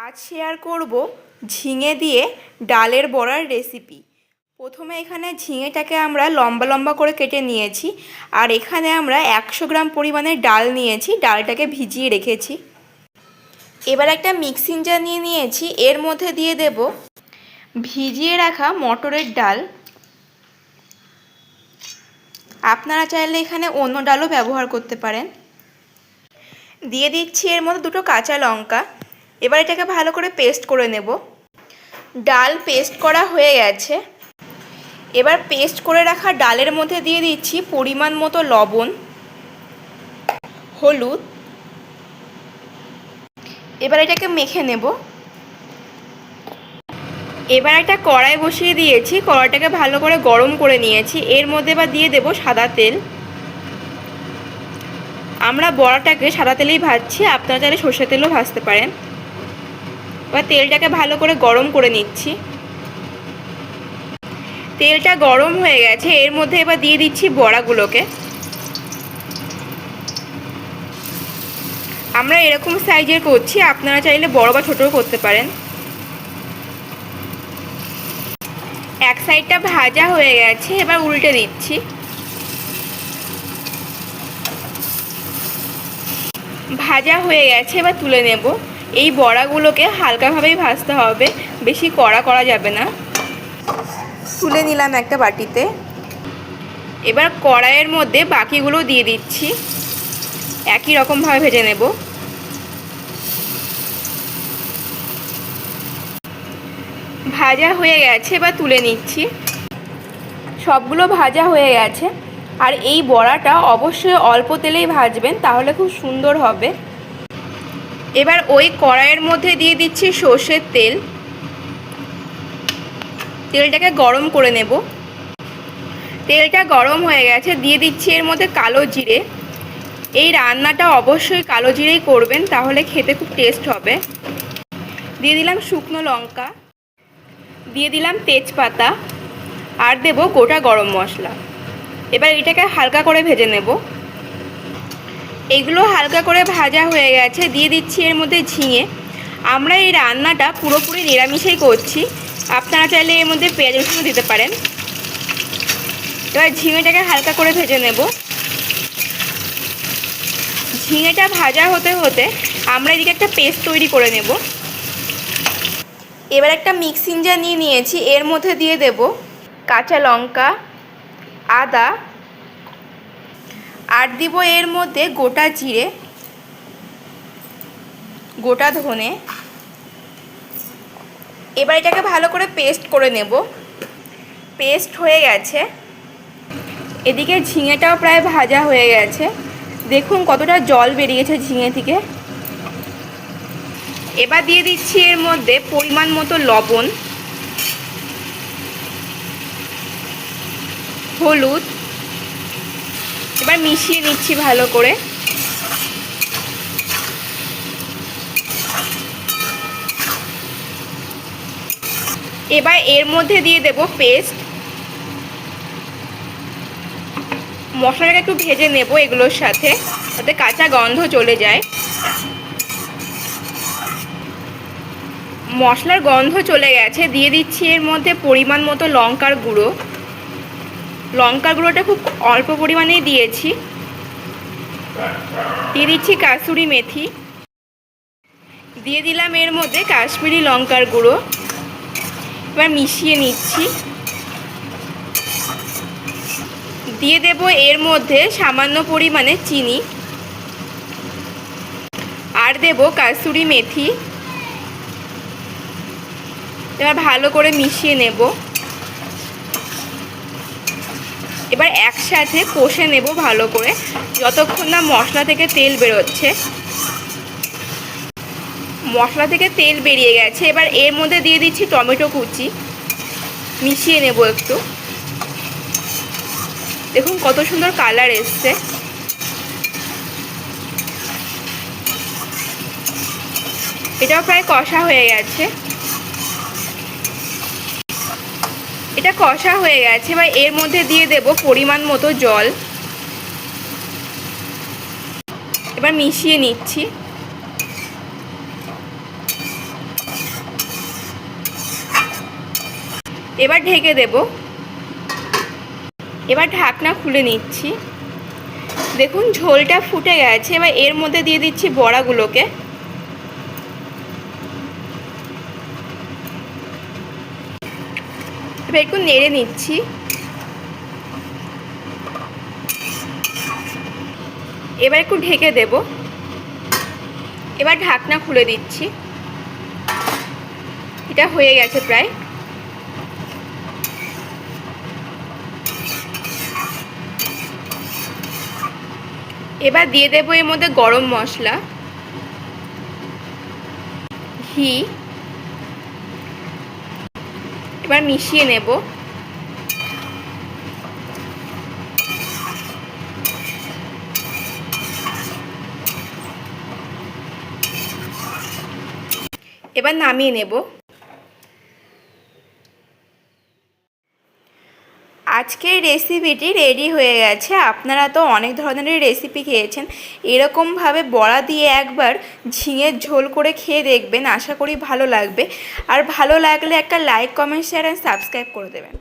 আজ শেয়ার করব ঝিঙে দিয়ে ডালের বড়ার রেসিপি। প্রথমে এখানে ঝিঙেটাকে আমরা লম্বা লম্বা করে কেটে নিয়েছি, আর এখানে আমরা 100 গ্রাম পরিমাণের ডাল নিয়েছি, ডালটাকে ভিজিয়ে রেখেছি। এবার একটা মিক্সিং জার নিয়ে নিয়েছি, এর মধ্যে দিয়ে দেব ভিজিয়ে রাখা মটরের ডাল। আপনারা চাইলে এখানে অন্য ডালও ব্যবহার করতে পারেন। দিয়ে দিচ্ছি এর মধ্যে 2টো কাঁচা লঙ্কা। এবার এটাকে ভালো করে পেস্ট করে নেব। ডাল পেস্ট করা হয়ে গেছে। এবার পেস্ট করে রাখা ডালের মধ্যে দিয়ে দিচ্ছি পরিমাণ মতো লবণ, হলুদ। এবার এটাকে মেখে নেব। এবার একটা কড়াই বসিয়ে দিয়েছি, কড়াইটাকে ভালো করে গরম করে নিয়েছি। এর মধ্যে এবার দিয়ে দেব সাদা তেল। আমরা বড়াটাকে সাদা তেলেই ভাজছি, আপনারা চাইলে সর্ষের তেলও ভাজতে পারেন। এবার তেলটাকে ভালো করে গরম করে নিচ্ছি। তেলটা গরম হয়ে গেছে, এর মধ্যে এবার দিয়ে দিচ্ছি বড়াগুলোকে। আমরা এরকম সাইজের করছি, আপনারা চাইলে বড় বা ছোটও করতে পারেন। এক সাইডটা ভাজা হয়ে গেছে, এবার উল্টে দিচ্ছি। ভাজা হয়ে গেছে, এবার তুলে নেব। এই বড়াগুলোকে হালকাভাবেই ভাজতে হবে, বেশি কড়া করা যাবে না। তুলে নিলাম একটা বাটিতে। এবার কড়াইয়ের মধ্যে বাকিগুলো দিয়ে দিচ্ছি, একই রকমভাবে ভেজে নেব। ভাজা হয়ে গেছে, এবার তুলে নিচ্ছি। সবগুলো ভাজা হয়ে গেছে, আর এই বড়াটা অবশ্যই অল্প তেলেই ভাজবেন, তাহলে খুব সুন্দর হবে। এবার ওই কড়াইয়ের মধ্যে দিয়ে দিচ্ছি সর্ষের তেল। তেলটাকে গরম করে নেব। তেলটা গরম হয়ে গেছে, দিয়ে দিচ্ছি এর মধ্যে কালো জিরে। এই রান্নাটা অবশ্যই কালো জিরেই করবেন, তাহলে খেতে খুব টেস্ট হবে। দিয়ে দিলাম শুকনো লঙ্কা, দিয়ে দিলাম তেজপাতা, আর দেব গোটা গরম মশলা। এবার এটাকে হালকা করে ভেজে নেব। এগুলো হালকা করে ভাজা হয়ে গেছে, দিয়ে দিচ্ছি এর মধ্যে ঝিঙে। আমরা এই রান্নাটা পুরোপুরি নিরামিষেই করছি, আপনারা চাইলে এর মধ্যে পেঁয়াজ রসুনও দিতে পারেন। এবার ঝিঙেটাকে হালকা করে ভেজে নেব। ঝিঙেটা ভাজা হতে হতে আমরা এদিকে একটা পেস্ট তৈরি করে নেব। এবার একটা মিক্সিং জার নিয়ে নিয়েছি, এর মধ্যে দিয়ে দেব কাঁচা লঙ্কা, আদা, আর দিব এর মধ্যে গোটা জিরে, গোটা ধনে। এবার এটাকে ভালো করে পেস্ট করে নেব। পেস্ট হয়ে গেছে। এদিকে ঝিঙেটাও প্রায় ভাজা হয়ে গেছে, দেখুন কতটা জল বেরিয়েছে ঝিঙে থেকে। এবার দিয়ে দিচ্ছি এর মধ্যে পরিমাণ মতো লবণ, হলুদ। এবার মিশিয়ে নিচ্ছি ভালো করে। এবার এর মধ্যে দিয়ে দেব পেস্ট। মশলাটাকে একটু ভেজে নেব এগুলোর সাথে, যাতে কাঁচা গন্ধ চলে যায়। মশলার গন্ধ চলে গেছে, দিয়ে দিচ্ছি এর মধ্যে পরিমাণ মতো লঙ্কার গুঁড়ো। লঙ্কার গুঁড়োটা খুব অল্প পরিমাণেই দিয়েছি। দিয়ে দিচ্ছি কাসুরি মেথি, দিয়ে দিলাম এর মধ্যে কাশ্মীরি লঙ্কার গুঁড়ো। এবার মিশিয়ে নিচ্ছি। দিয়ে দেব এর মধ্যে সামান্য পরিমাণে চিনি, আর দেব কাসুরি মেথি। এবার ভালো করে মিশিয়ে নেব। এবার একসাথে কষে নেব ভালো করে, যতক্ষণ না মশলা থেকে তেল বেরোচ্ছে। মশলা থেকে তেল বেরিয়ে গেছে, এবার এর মধ্যে দিয়ে দিচ্ছি টমেটো কুচি। মিশিয়ে নেব একটু। দেখুন কত সুন্দর কালার এসছে। এটাও প্রায় কষা হয়ে গেছে। এটা কষা হয়ে গেছে, এবার এর মধ্যে দিয়ে দেব পরিমাণ মতো জল। এবার মিশিয়ে নিচ্ছি। এবার ঢেকে দেব। এবার ঢাকনা খুলে নিচ্ছি। দেখুন ঝোলটা ফুটে গেছে। এবার এর মধ্যে দিয়ে দিচ্ছি বড়াগুলোকে। এবার একটু নেড়ে নিচ্ছি। এবার একটু ঢেকে দেব। এবার ঢাকনা খুলে দিচ্ছি। এটা হয়ে গেছে প্রায়। এবার দিয়ে দেব এর মধ্যে গরম মশলা, ঘি। এবার মিশিয়ে নেব। এবার নামিয়ে নেব। আজকের রেসিপিটি রেডি হয়ে গেছে। আপনারা তো অনেক ধরনের রেসিপি খেয়েছেন, এরকমভাবে বড়া দিয়ে একবার ঝিঙের ঝোল করে খেয়ে দেখবেন, আশা করি ভালো লাগবে। আর ভালো লাগলে একটা like, comment, share and subscribe করে দেবেন।